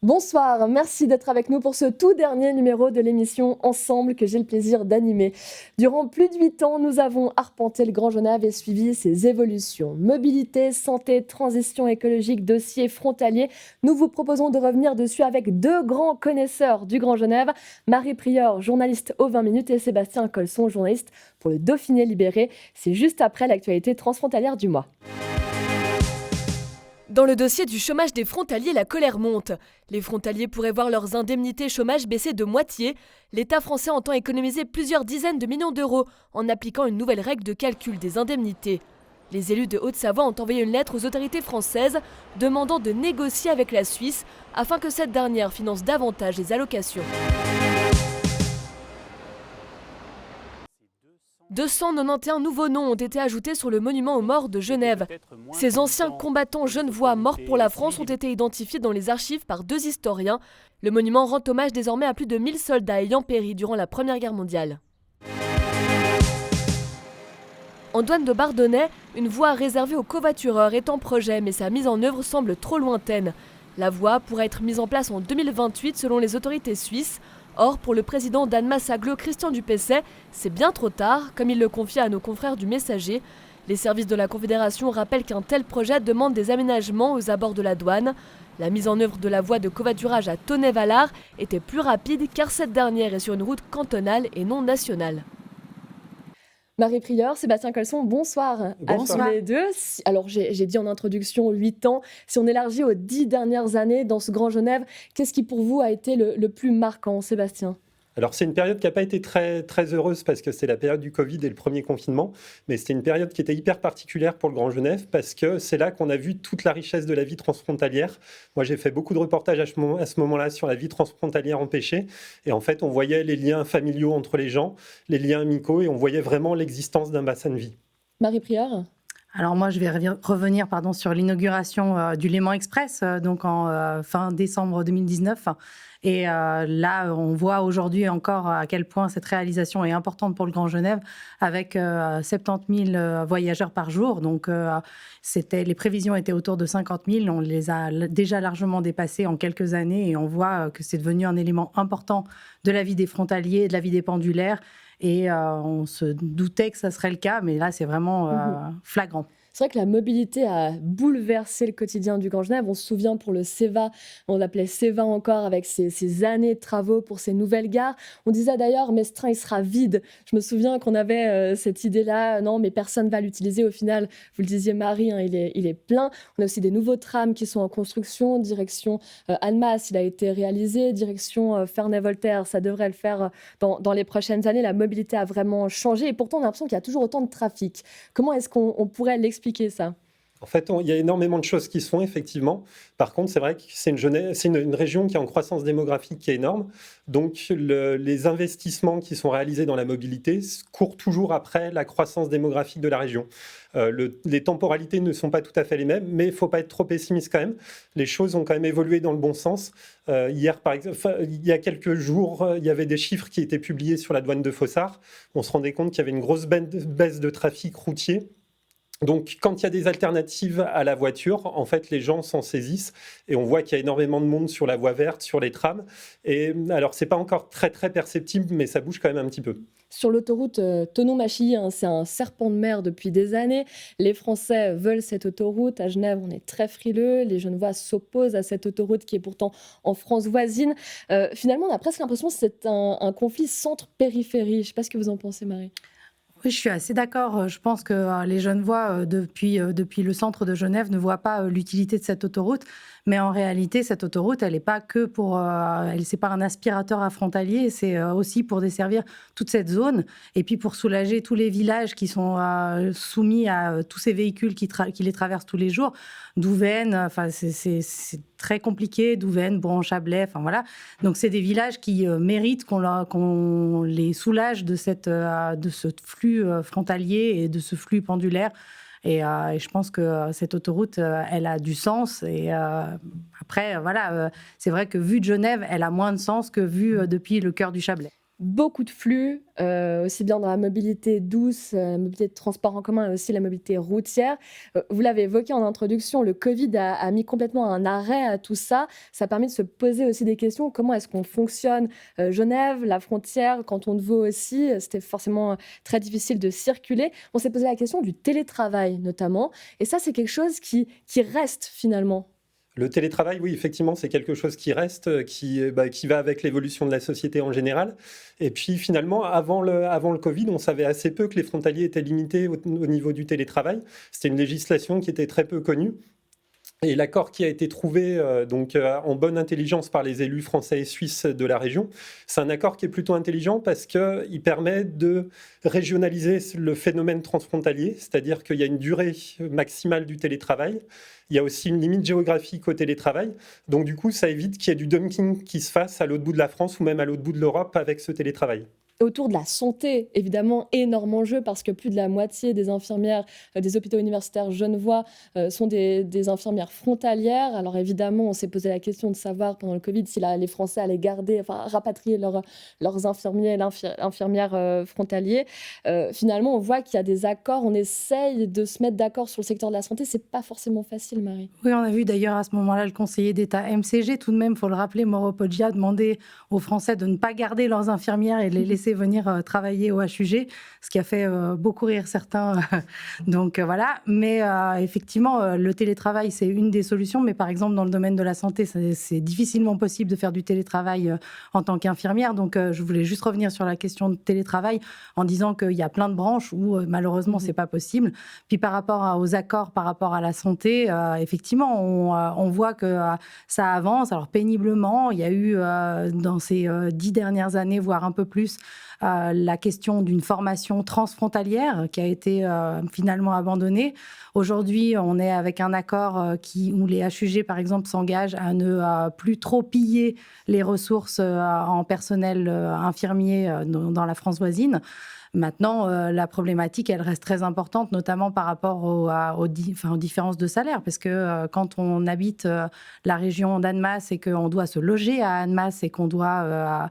Bonsoir, merci d'être avec nous pour ce tout dernier numéro de l'émission Ensemble que j'ai le plaisir d'animer. Durant plus de 8 ans, nous avons arpenté le Grand Genève et suivi ses évolutions. Mobilité, santé, transition écologique, dossiers frontaliers. Nous vous proposons de revenir dessus avec deux grands connaisseurs du Grand Genève, Marie Prieur, journaliste aux 20 minutes, et Sébastien Colson, journaliste pour le Dauphiné Libéré. C'est juste après l'actualité transfrontalière du mois. Dans le dossier du chômage des frontaliers, la colère monte. Les frontaliers pourraient voir leurs indemnités chômage baisser de moitié. L'État français entend économiser plusieurs dizaines de millions d'euros en appliquant une nouvelle règle de calcul des indemnités. Les élus de Haute-Savoie ont envoyé une lettre aux autorités françaises demandant de négocier avec la Suisse afin que cette dernière finance davantage les allocations. 291 nouveaux noms ont été ajoutés sur le monument aux morts de Genève. Ces anciens combattants genevois morts pour la France ont été identifiés dans les archives par deux historiens. Le monument rend hommage désormais à plus de 1000 soldats ayant péri durant la Première Guerre mondiale. En douane de Bardonnay, une voie réservée aux covoitureurs est en projet, mais sa mise en œuvre semble trop lointaine. La voie pourrait être mise en place en 2028 selon les autorités suisses. Or, pour le président d'Annemasse Aglo, Christian Dupesset, c'est bien trop tard, comme il le confie à nos confrères du Messager. Les services de la Confédération rappellent qu'un tel projet demande des aménagements aux abords de la douane. La mise en œuvre de la voie de covoiturage à Tonnet-Vallard était plus rapide car cette dernière est sur une route cantonale et non nationale. Marie Prieur, Sébastien Colson, bonsoir. Bonsoir. À tous les deux. Alors, j'ai dit en introduction 8 ans. Si on élargit aux 10 dernières années dans ce Grand Genève, qu'est-ce qui pour vous a été le plus marquant, Sébastien ? Alors c'est une période qui n'a pas été très, très heureuse parce que c'est la période du Covid et le premier confinement, mais c'était une période qui était hyper particulière pour le Grand Genève parce que c'est là qu'on a vu toute la richesse de la vie transfrontalière. Moi j'ai fait beaucoup de reportages à ce moment-là sur la vie transfrontalière empêchée et en fait on voyait les liens familiaux entre les gens, les liens amicaux et on voyait vraiment l'existence d'un bassin de vie. Marie Prieur ? Alors moi, je vais revenir sur l'inauguration du Léman Express, donc en fin décembre 2019. Et là, on voit aujourd'hui encore à quel point cette réalisation est importante pour le Grand Genève, avec 70 000 voyageurs par jour. Donc les prévisions étaient autour de 50 000. On les a déjà largement dépassées en quelques années et on voit que c'est devenu un élément important de la vie des frontaliers, de la vie des pendulaires. Et on se doutait que ça serait le cas, mais là, c'est vraiment flagrant. C'est vrai que la mobilité a bouleversé le quotidien du Grand Genève. On se souvient pour le CEVA, on l'appelait CEVA encore, avec ses années de travaux pour ces nouvelles gares. On disait d'ailleurs, mais ce train, il sera vide. Je me souviens qu'on avait cette idée-là, non, mais personne ne va l'utiliser. Au final, vous le disiez, Marie, hein, il est plein. On a aussi des nouveaux trams qui sont en construction, direction Annemasse, il a été réalisé, direction Ferney-Voltaire, ça devrait le faire dans les prochaines années. La mobilité a vraiment changé et pourtant, on a l'impression qu'il y a toujours autant de trafic. Comment est-ce qu'on pourrait l'expliquer ça ? En fait, il y a énormément de choses qui se font, effectivement. Par contre, c'est vrai que c'est une région qui est en croissance démographique qui est énorme. Donc, les investissements qui sont réalisés dans la mobilité courent toujours après la croissance démographique de la région. Les temporalités ne sont pas tout à fait les mêmes, mais il ne faut pas être trop pessimiste quand même. Les choses ont quand même évolué dans le bon sens. Hier, par exemple, il y a quelques jours, il y avait des chiffres qui étaient publiés sur la douane de Fossard. On se rendait compte qu'il y avait une grosse baisse de trafic routier. Donc, quand il y a des alternatives à la voiture, en fait, les gens s'en saisissent et on voit qu'il y a énormément de monde sur la voie verte, sur les trams. Et alors, c'est pas encore très, très perceptible, mais ça bouge quand même un petit peu. Sur l'autoroute Thonon-Machilly, c'est un serpent de mer depuis des années. Les Français veulent cette autoroute. À Genève, on est très frileux. Les Genevois s'opposent à cette autoroute qui est pourtant en France voisine. Finalement, on a presque l'impression que c'est un conflit centre-périphérie. Je ne sais pas ce que vous en pensez, Marie. Oui, je suis assez d'accord. Je pense que les Genevois, depuis le centre de Genève, ne voient pas l'utilité de cette autoroute. Mais en réalité, cette autoroute, elle n'est pas que c'est pas un aspirateur à frontaliers, c'est aussi pour desservir toute cette zone et puis pour soulager tous les villages qui sont soumis à tous ces véhicules qui les traversent tous les jours. Douvaine, enfin, c'est très compliqué. Douvaine, Bron-Chablais, enfin voilà. Donc, c'est des villages qui méritent qu'on les soulage de ce flux frontalier et de ce flux pendulaire. Et je pense que cette autoroute, elle a du sens. Et après, voilà, c'est vrai que vue de Genève, elle a moins de sens que vue depuis le cœur du Chablais. beaucoup de flux, aussi bien dans la mobilité douce, la mobilité de transport en commun et aussi la mobilité routière. Vous l'avez évoqué en introduction, le Covid a mis complètement un arrêt à tout ça. Ça a permis de se poser aussi des questions. Comment est-ce qu'on fonctionne? Genève, la frontière, canton de Vaud aussi, c'était forcément très difficile de circuler. On s'est posé la question du télétravail notamment. Et ça, c'est quelque chose qui reste finalement. Le télétravail, oui, effectivement, c'est quelque chose qui reste, qui va avec l'évolution de la société en général. Et puis finalement, avant le Covid, on savait assez peu que les frontaliers étaient limités au niveau du télétravail. C'était une législation qui était très peu connue. Et l'accord qui a été trouvé en bonne intelligence par les élus français et suisses de la région, c'est un accord qui est plutôt intelligent parce qu'il permet de régionaliser le phénomène transfrontalier, c'est-à-dire qu'il y a une durée maximale du télétravail. Il y a aussi une limite géographique au télétravail. Donc du coup, ça évite qu'il y ait du dumping qui se fasse à l'autre bout de la France ou même à l'autre bout de l'Europe avec ce télétravail. Autour de la santé, évidemment, énorme enjeu parce que plus de la moitié des infirmières des hôpitaux universitaires genevois sont des infirmières frontalières. Alors évidemment, on s'est posé la question de savoir pendant le Covid si les Français allaient rapatrier leurs infirmières frontaliers. Finalement, on voit qu'il y a des accords. On essaye de se mettre d'accord sur le secteur de la santé. C'est pas forcément facile, Marie. Oui, on a vu d'ailleurs à ce moment-là le conseiller d'État MCG, tout de même, il faut le rappeler, Mauro Poggia, demander aux Français de ne pas garder leurs infirmières et de les laisser venir travailler au HUG, ce qui a fait beaucoup rire certains. Donc voilà, mais effectivement, le télétravail, c'est une des solutions, mais par exemple, dans le domaine de la santé, c'est difficilement possible de faire du télétravail en tant qu'infirmière. Donc je voulais juste revenir sur la question de télétravail en disant qu'il y a plein de branches où malheureusement, c'est pas possible. Puis par rapport aux accords, par rapport à la santé, effectivement, on voit que ça avance. Alors péniblement, il y a eu dans ces 10 dernières années, voire un peu plus, la question d'une formation transfrontalière qui a été finalement abandonnée. Aujourd'hui, on est avec un accord où les HUG, par exemple, s'engagent à ne plus trop piller les ressources en personnel infirmier dans la France voisine. Maintenant, la problématique, elle reste très importante, notamment par rapport aux différences de salaire, parce que quand on habite la région d'Annemasse et qu'on doit se loger à Annemasse et qu'on doit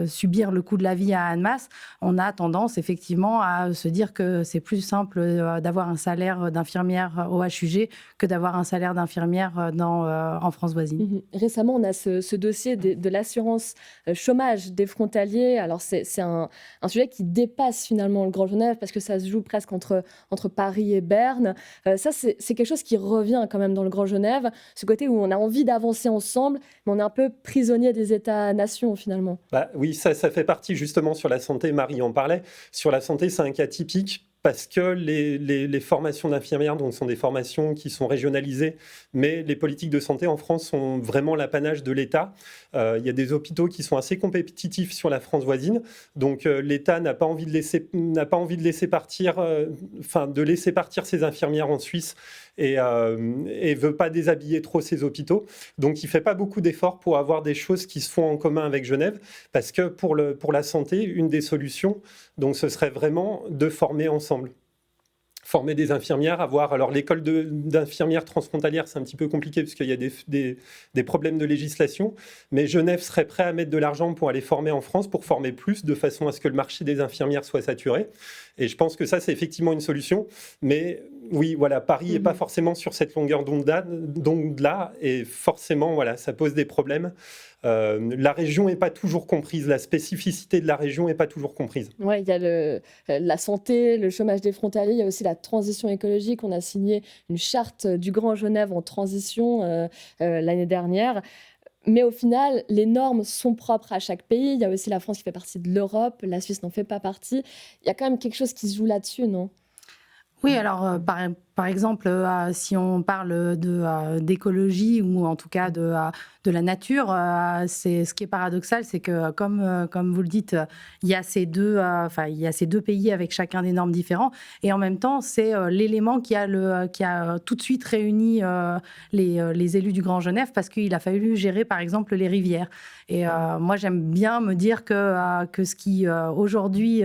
subir le coût de la vie à Annemasse, on a tendance effectivement à se dire que c'est plus simple d'avoir un salaire d'infirmière au HUG que d'avoir un salaire d'infirmière en France voisine. Récemment, on a ce dossier de l'assurance chômage des frontaliers. Alors, c'est un sujet qui dépasse finalement le Grand Genève parce que ça se joue presque entre Paris et Berne. Ça, c'est quelque chose qui revient quand même dans le Grand Genève, ce côté où on a envie d'avancer ensemble, mais on est un peu prisonnier des États-nations finalement. Oui, ça fait partie justement sur la santé, Marie en parlait. Sur la santé, c'est un cas typique parce que les formations d'infirmières sont des formations qui sont régionalisées, mais les politiques de santé en France sont vraiment l'apanage de l'État. Il y a des hôpitaux qui sont assez compétitifs sur la France voisine, donc l'État n'a pas envie de laisser partir ses infirmières en Suisse et veut pas déshabiller trop ces hôpitaux. Donc il fait pas beaucoup d'efforts pour avoir des choses qui se font en commun avec Genève, parce que pour la santé, une des solutions, donc ce serait vraiment de former ensemble. Former des infirmières, alors l'école d'infirmières transfrontalières, c'est un petit peu compliqué parce qu'il y a des problèmes de législation, mais Genève serait prêt à mettre de l'argent pour aller former en France, pour former plus, de façon à ce que le marché des infirmières soit saturé. Et je pense que ça, c'est effectivement une solution. Mais oui, voilà, Paris n'est pas forcément sur cette longueur d'onde-là, et forcément, voilà, ça pose des problèmes. La région n'est pas toujours comprise, la spécificité de la région n'est pas toujours comprise. Oui, il y a la santé, le chômage des frontaliers, il y a aussi la transition écologique. On a signé une charte du Grand Genève en transition l'année dernière. Mais au final, les normes sont propres à chaque pays. Il y a aussi la France qui fait partie de l'Europe, la Suisse n'en fait pas partie. Il y a quand même quelque chose qui se joue là-dessus, non ? Oui, alors par exemple, si on parle d'écologie ou en tout cas de la nature, c'est ce qui est paradoxal, c'est que comme vous le dites, il y a ces deux pays avec chacun des normes différentes, et en même temps, c'est l'élément qui a tout de suite réuni les élus du Grand Genève, parce qu'il a fallu gérer par exemple les rivières. Et moi, j'aime bien me dire que ce qui aujourd'hui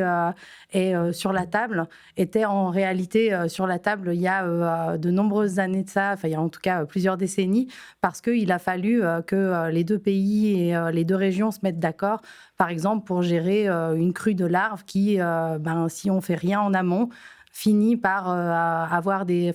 est sur la table était en réalité sur la table il y a a de nombreuses années de ça, enfin il y a en tout cas plusieurs décennies, parce qu'il a fallu que les deux pays et les deux régions se mettent d'accord, par exemple pour gérer une crue de larves qui, si on fait rien en amont, finit par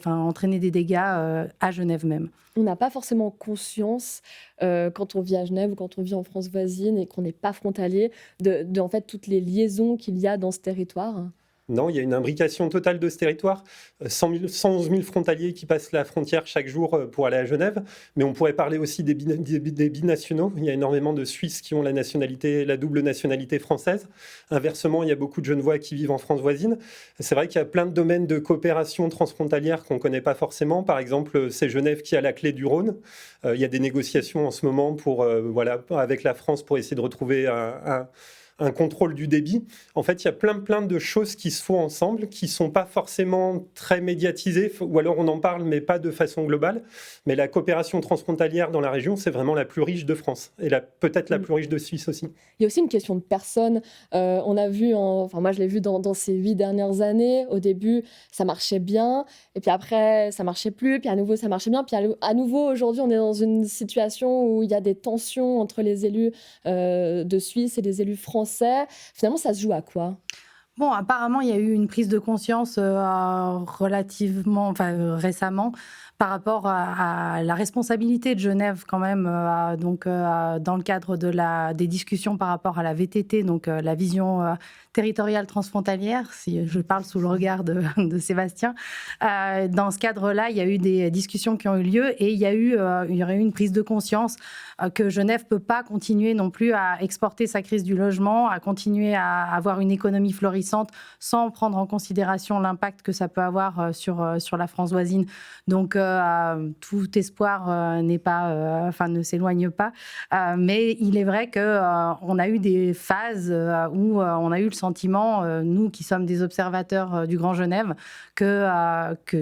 entraîner des dégâts à Genève même. On n'a pas forcément conscience, quand on vit à Genève ou quand on vit en France voisine et qu'on n'est pas frontalier, de en fait, toutes les liaisons qu'il y a dans ce territoire. Non, il y a une imbrication totale de ce territoire. 111 000 frontaliers qui passent la frontière chaque jour pour aller à Genève. Mais on pourrait parler aussi des binationaux. Il y a énormément de Suisses qui ont la double nationalité française. Inversement, il y a beaucoup de Genevois qui vivent en France voisine. C'est vrai qu'il y a plein de domaines de coopération transfrontalière qu'on ne connaît pas forcément. Par exemple, c'est Genève qui a la clé du Rhône. Il y a des négociations en ce moment avec la France pour essayer de retrouver un contrôle du débit. En fait, il y a plein de choses qui se font ensemble, qui ne sont pas forcément très médiatisées, ou alors on en parle, mais pas de façon globale. Mais la coopération transfrontalière dans la région, c'est vraiment la plus riche de France, et peut-être la plus riche de Suisse aussi. Il y a aussi une question de personnes. On a vu, moi je l'ai vu dans ces 8 dernières années, au début, ça marchait bien, et puis après, ça marchait plus, puis à nouveau, ça marchait bien, puis à nouveau, aujourd'hui, on est dans une situation où il y a des tensions entre les élus de Suisse et les élus français. Finalement, ça se joue à quoi ? Bon, apparemment, il y a eu une prise de conscience récemment par rapport à la responsabilité de Genève quand même, dans le cadre des discussions par rapport à la VTT, donc la vision territoriale transfrontalière, si je parle sous le regard de Sébastien. Dans ce cadre-là, il y a eu des discussions qui ont eu lieu et il y aurait eu une prise de conscience que Genève ne peut pas continuer non plus à exporter sa crise du logement, à continuer à avoir une économie florissante sans prendre en considération l'impact que ça peut avoir sur la France voisine. Donc, tout espoir ne s'éloigne pas. Mais il est vrai qu'on a eu des phases où on a eu le sentiment, nous qui sommes des observateurs du Grand Genève, que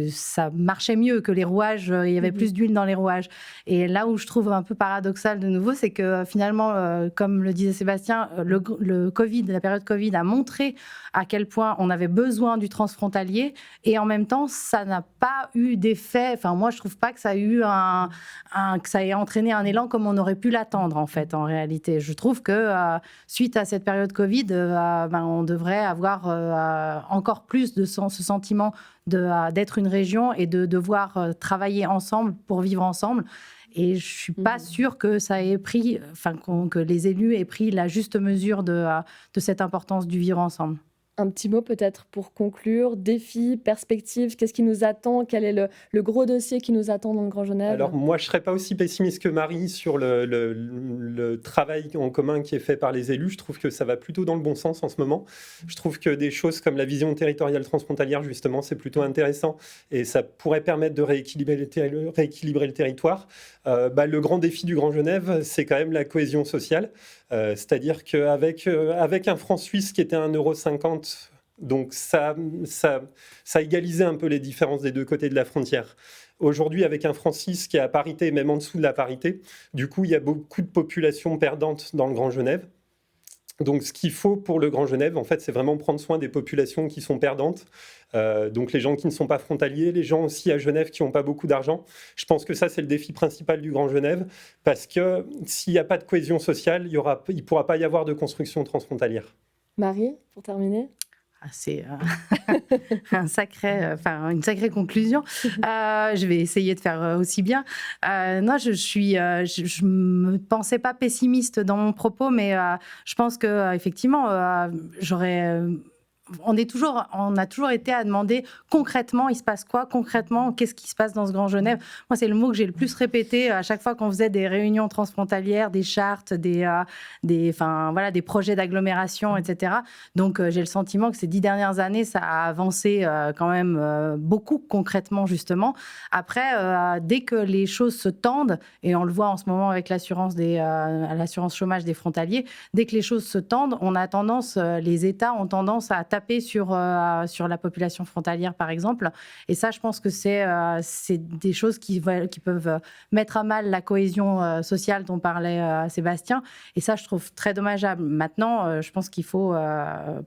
ça marchait mieux, que les rouages, il y avait plus d'huile dans les rouages. Et là où je trouve un peu paradoxal de nouveau, c'est que finalement, comme le disait Sébastien, le Covid, la période Covid a montré à quel point on avait besoin du transfrontalier et en même temps, ça n'a pas eu d'effet. Enfin, moi, je trouve pas que ça a eu que ça ait entraîné un élan comme on aurait pu l'attendre, en fait, en réalité. Je trouve que suite à cette période Covid, on devrait avoir encore plus de ce sentiment d'être une région et de devoir travailler ensemble pour vivre ensemble. Et je suis pas sûre que ça ait pris, que les élus aient pris la juste mesure de cette importance du vivre ensemble. Un petit mot peut-être pour conclure, défis, perspectives, qu'est-ce qui nous attend ? Quel est le gros dossier qui nous attend dans le Grand Genève ? Alors moi, je ne serais pas aussi pessimiste que Marie sur le travail en commun qui est fait par les élus. Je trouve que ça va plutôt dans le bon sens en ce moment. Je trouve que des choses comme la vision territoriale transfrontalière, justement, c'est plutôt intéressant et ça pourrait permettre de rééquilibrer le territoire. Le grand défi du Grand Genève, c'est quand même la cohésion sociale. C'est-à-dire qu'avec un franc suisse qui était à 1,50 €, donc ça égalisait un peu les différences des deux côtés de la frontière. Aujourd'hui, avec un franc suisse qui est à parité, même en dessous de la parité, du coup, il y a beaucoup de populations perdantes dans le Grand Genève. Donc, ce qu'il faut pour le Grand Genève, en fait, c'est vraiment prendre soin des populations qui sont perdantes. Donc, les gens qui ne sont pas frontaliers, les gens aussi à Genève qui n'ont pas beaucoup d'argent. Je pense que ça, c'est le défi principal du Grand Genève, parce que s'il n'y a pas de cohésion sociale, il ne pourra pas y avoir de construction transfrontalière. Marie, pour terminer ? C'est une sacrée conclusion. Je vais essayer de faire aussi bien. Non, je me pensais pas pessimiste dans mon propos, mais je pense que effectivement, on a toujours été à demander concrètement, il se passe quoi concrètement, qu'est-ce qui se passe dans ce Grand Genève. Moi, c'est le mot que j'ai le plus répété à chaque fois qu'on faisait des réunions transfrontalières, des chartes, des projets d'agglomération, etc. Donc, j'ai le sentiment que ces 10 dernières années, ça a avancé quand même beaucoup concrètement, justement. Après, dès que les choses se tendent, et on le voit en ce moment avec l'assurance l'assurance chômage des frontaliers, dès que les choses se tendent, les États ont tendance à taper sur la population frontalière, par exemple. Et ça, je pense que c'est des choses qui peuvent mettre à mal la cohésion sociale dont parlait Sébastien. Et ça, je trouve très dommageable. Maintenant, je pense qu'il faut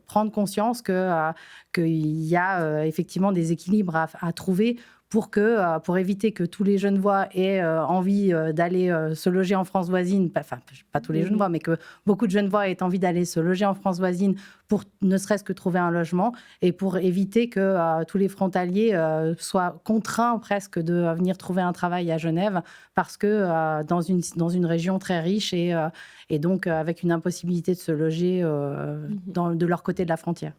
prendre conscience qu'il y a effectivement des équilibres à trouver pour éviter que tous les Genevois aient envie d'aller se loger en France voisine, enfin pas tous les Genevois, mais que beaucoup de Genevois aient envie d'aller se loger en France voisine pour ne serait-ce que trouver un logement, et pour éviter que tous les frontaliers soient contraints presque de venir trouver un travail à Genève, parce que dans une région très riche et donc avec une impossibilité de se loger de leur côté de la frontière.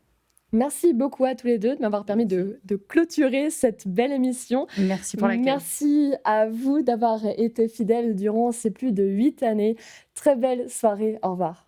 Merci beaucoup à tous les deux de m'avoir permis de clôturer cette belle émission. Merci pour l'accueil. Merci à vous d'avoir été fidèles durant ces plus de 8 années. Très belle soirée. Au revoir.